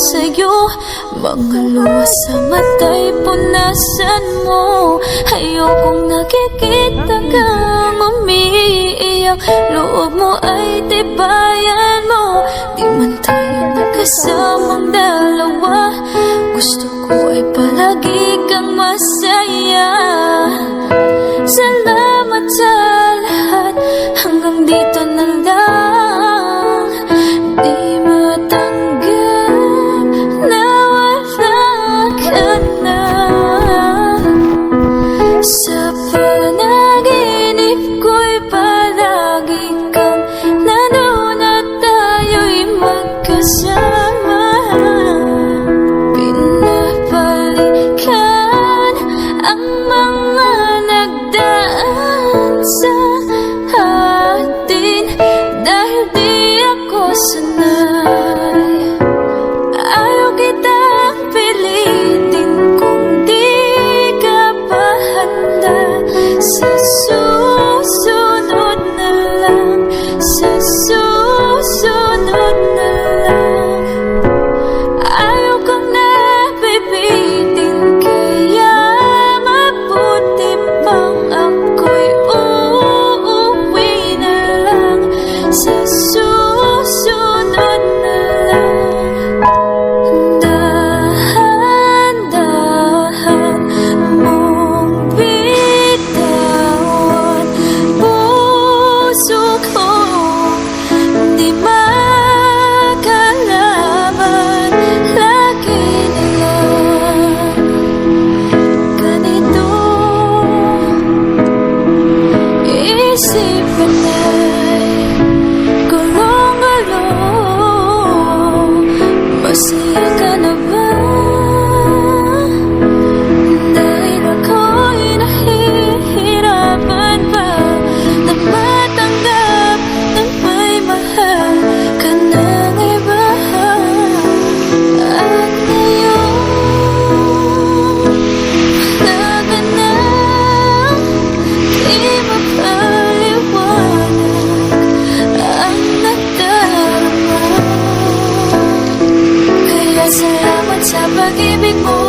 sa'yo. Mga luha sa mata'y punasan mo. Ayokong nakikita kang umiiyak. Loob mo ay tibayan mo. Di man tayo nagkasamang dalawa. Gusto ko ay palagi kang masaya. Salamat sa lahat, hanggang dito na lang. Di matanggap na wala ka na. Sa panaginip ko'y palagi kang nandun at tayo'y magkasama. Pinabalikan ang mga nagdaan sa atin dahil di ako sanay. Ayaw kitang pilitin kung di ka pa handa. Sa susunod na lang, sa susunod na lang. Ayaw kang nabibitin, kaya mabuti pang ako'y uuwi na lang. Sa susunod na lang. Dahan-dahan mong bitawan puso ko, di makalaban. Lagi na lang ganito, isipan ay gulong-gulong. Masaya ka na ba? Dahil ako'y nahihirapan pa na matanggap na may mahal ka ng iba. At ngayon wala ka na, di mapaliwanag ang nadarama. Kaya salamat sa pag-ibig mo.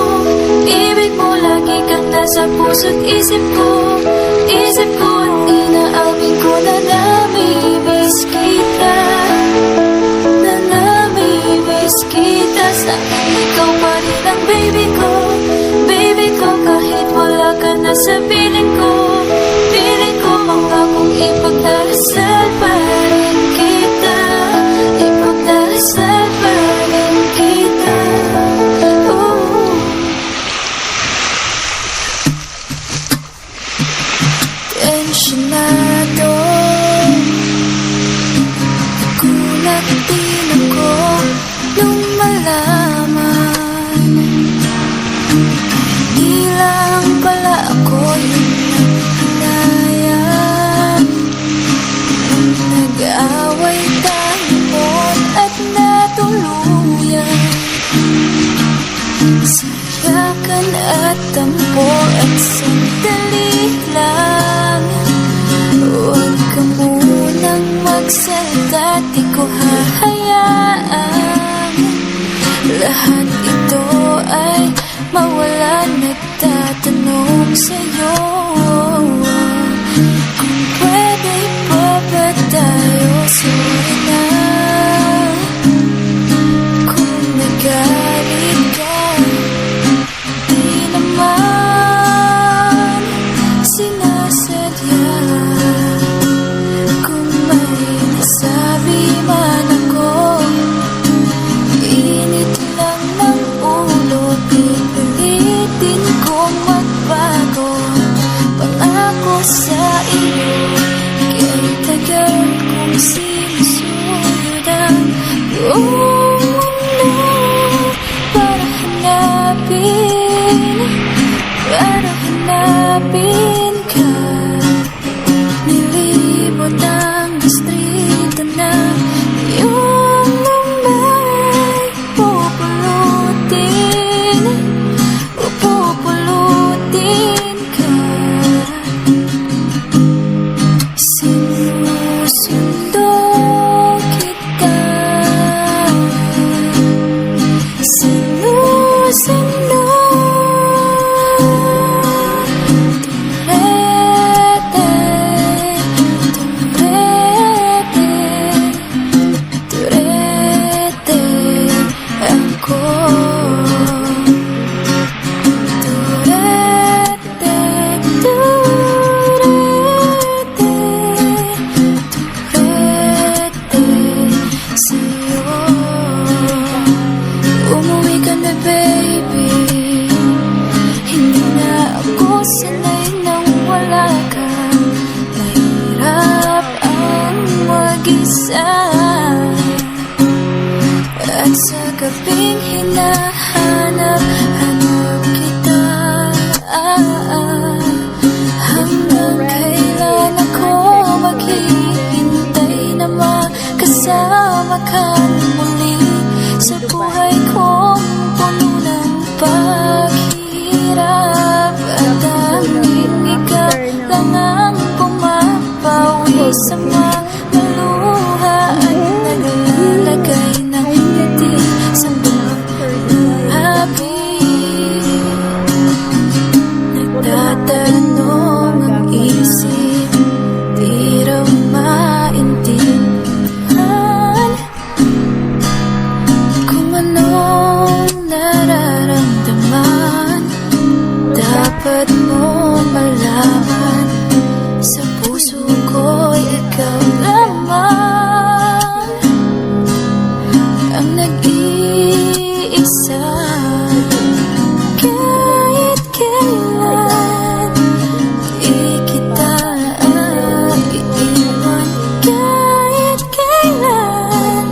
Ibig mo lagi kang nasa puso't isip ko. Isip ko at inaamin ko na namimiss kita. Na namimiss kita. Sa akin ikaw pa rin ang baby ko. Baby ko kahit wala ka na sa piling ko. Piling ko mangakong ipagdarasal pa rin kita. Ipagdarasal pa rin kita. Tensyonado, nagulat din ako nung malaman di lang pala ako yung naghinayang. Nag-away tayo noon at natuluyan. Sayakan at tampo at sandali lang. Huwag ka munang magsalita, di ko hahayaan lahat ito ay mawala. Nagtatanong sa'yo kung pwede pa ba tayo. Sorry na kung nagalit ka, di naman sinasadya. Kung may nasabi man ako, init lang ng ulo. Pipilitin kong magbago, pangako sa iyo. Kaya tagal kong sinusuyod ang iyong mundo para hanapin ka. Nilibot ang distrito na iyong may pupulutin ka. Sinusundo kita. Sa gabing hinahanap kita, hanggang kailan ako maghihintay na makasama ka muli sa buhay kong puno ng paghihirap. At tanging ikaw lang ang pumapawi sa mga luha at naglalagay ng ngiti sa mga hapit. Nagtatanong ang isip, di raw maintindihan kung anong nararamdaman. Dapat mo malaman, sa puso ko'y ikaw lamang ang nag-iisa. Kahit kailan di kita iiwan, kahit kailan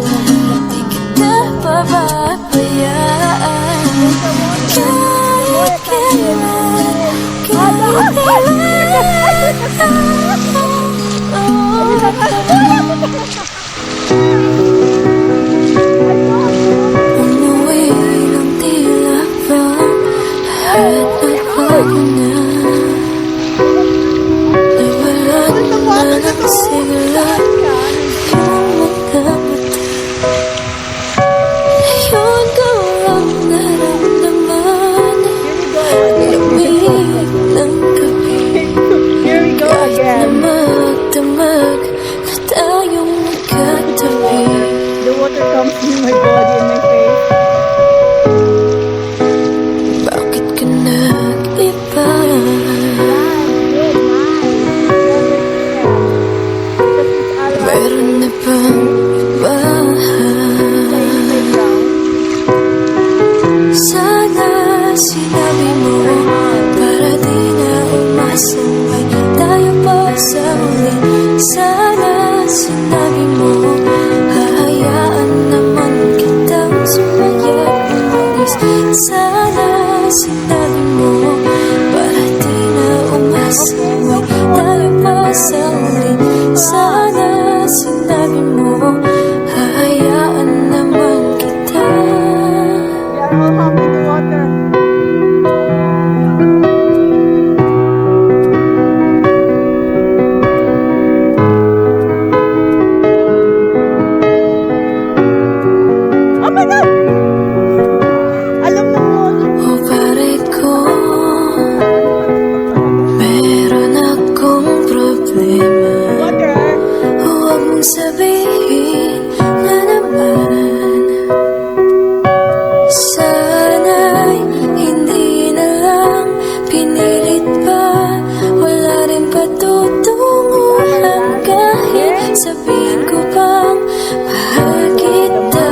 di kita pababayaan, kahit kailan, kahit umuwi ng tila ba at nagbago na, nawalan na ng sigla yung mga mata. Ngayon ko lang naramdaman, lamig ng gabi. Here we go again. Magdamag na tayong magkatabi. The water comes in my body and my face. Bakit ka nag-iba? Meron na bang iba? Sana sinabi mo para di na umasaway tayo pa sa uli. Sana sinabi mo hahayaan naman kitang sumaya at umalis. Sana sinabi mo para di na umasaway tayo pa sa uli. Sana sinabi mo hahayaan naman kita. Yeah, I'll hop in the water. Oh my God! Alam na mo. O pare ko, meron akong problema. Water. Huwag mong sabihin na naman. Sana'y hindi na lang pinilit pa. Wala rin patutunguhan kahit sabihin ko pang mahal kita.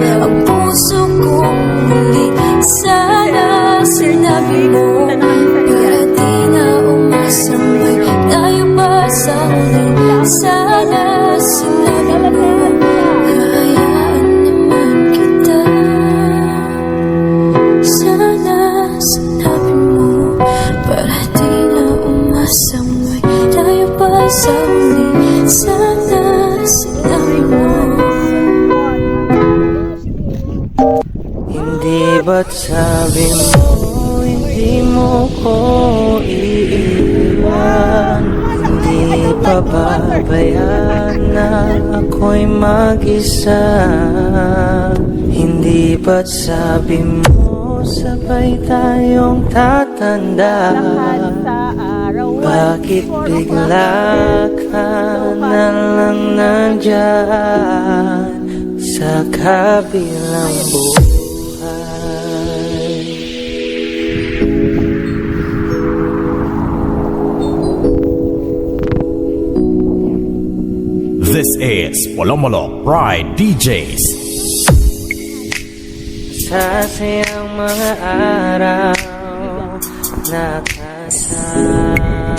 ang puso kong muli. Sana sinabi mo, para di na umasambay tayo pa sa huli. Sana sinabi mo, hayaan naman kita. Sana sinabi mo, para di na umasambay tayo pa sa huli. Sana sinabi mo. Hindi ba't sabi mo, hindi mo ko iiwan? Hindi pa babayaan na ako'y mag-isa? Hindi ba't sabi mo, sabay tayong tatanda? Bakit bigla ka na lang nandyan sa kabilang buhay? This is Polomolo Pride DJs. Sa sayang mga araw na kasama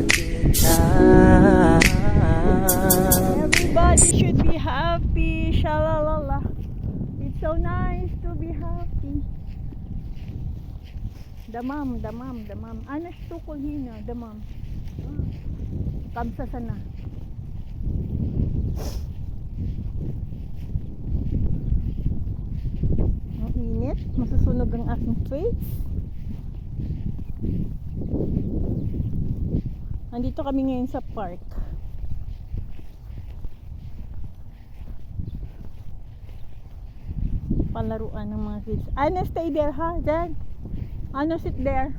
kita. Everybody should be happy. Shalalala. It's so nice to be happy. Damam. Anas tukol hina, damam. Kamsa sana. Ang init, masusunog ang aking face. Andito kami ngayon sa park. Palaruan ng mga kids. Anna, stay there ha, Dad. Anna, sit there.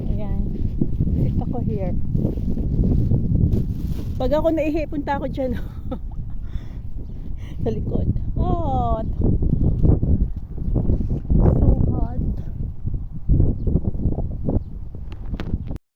Ayan. Sit ako here. Pag ako naihi, punta ako dyan. Sa likod. Oh,